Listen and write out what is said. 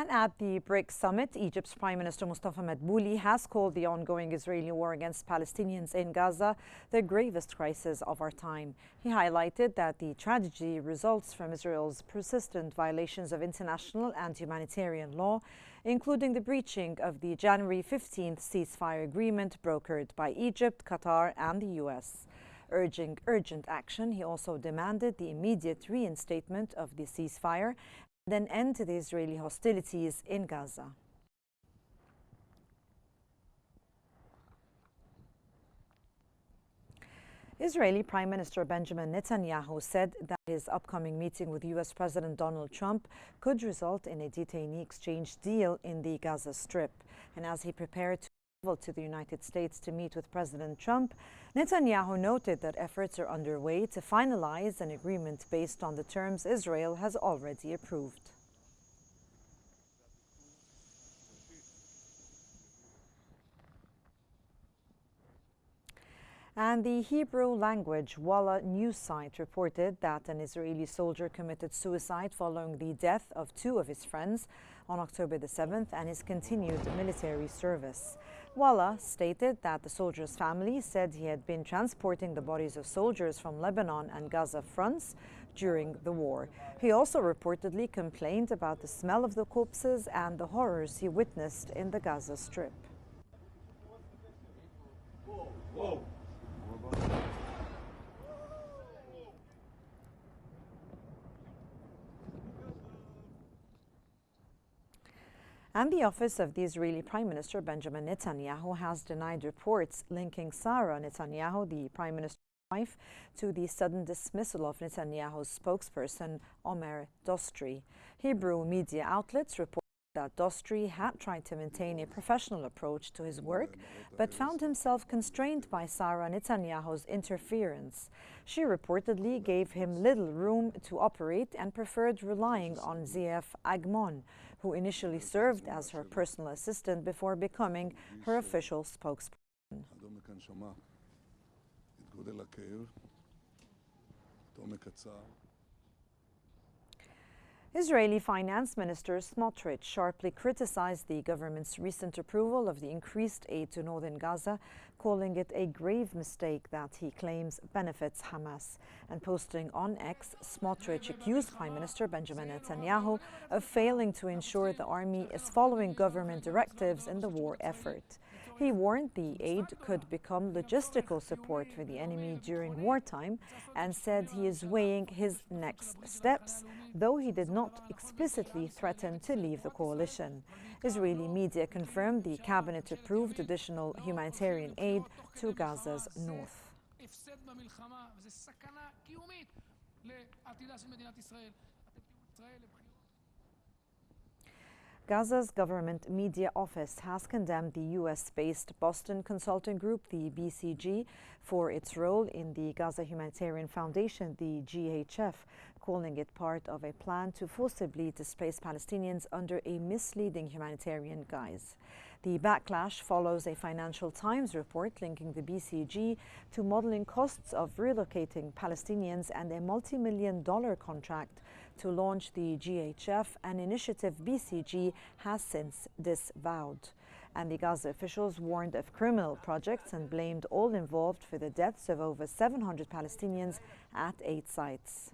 And at the BRICS summit, Egypt's Prime Minister Mustafa Madbouli has called the ongoing Israeli war against Palestinians in Gaza the gravest crisis of our time. He highlighted that the tragedy results from Israel's persistent violations of international and humanitarian law, including the breaching of the January 15th ceasefire agreement brokered by Egypt, Qatar, and the US. Urging urgent action, he also demanded the immediate reinstatement of the ceasefire and an end to the Israeli hostilities in Gaza. Israeli Prime Minister Benjamin Netanyahu said that his upcoming meeting with US President Donald Trump could result in a detainee exchange deal in the Gaza Strip. And as he prepared to travel to the United States to meet with President Trump, Netanyahu noted that efforts are underway to finalize an agreement based on the terms Israel has already approved. And the Hebrew language Walla news site reported that an Israeli soldier committed suicide following the death of two of his friends on October the 7th and his continued military service. Walla stated that the soldier's family said he had been transporting the bodies of soldiers from Lebanon and Gaza fronts during the war. He also reportedly complained about the smell of the corpses and the horrors he witnessed in the Gaza Strip. Whoa. And the office of the Israeli Prime Minister Benjamin Netanyahu has denied reports linking Sarah Netanyahu, the Prime Minister's wife, to the sudden dismissal of Netanyahu's spokesperson Omer Dostri. Hebrew media outlets report that Dostri had tried to maintain a professional approach to his work, but found himself constrained by Sarah Netanyahu's interference. She reportedly gave him little room to operate and preferred relying on Zeev Agmon, who initially served as her personal assistant before becoming her official spokesperson. Israeli Finance Minister Smotrich sharply criticized the government's recent approval of the increased aid to northern Gaza, calling it a grave mistake that he claims benefits Hamas. And posting on X, Smotrich accused Prime Minister Benjamin Netanyahu of failing to ensure the army is following government directives in the war effort. He warned the aid could become logistical support for the enemy during wartime and said he is weighing his next steps, though he did not explicitly threaten to leave the coalition. Israeli media confirmed the cabinet approved additional humanitarian aid to Gaza's north. Gaza's government media office has condemned the US-based Boston consulting group, the BCG, for its role in the Gaza Humanitarian Foundation, the GHF, calling it part of a plan to forcibly displace Palestinians under a misleading humanitarian guise. The backlash follows a Financial Times report linking the BCG to modeling costs of relocating Palestinians and a multi-million-dollar contract to launch the GHF, an initiative BCG has since disavowed. And the Gaza officials warned of criminal projects and blamed all involved for the deaths of over 700 Palestinians at 8 sites.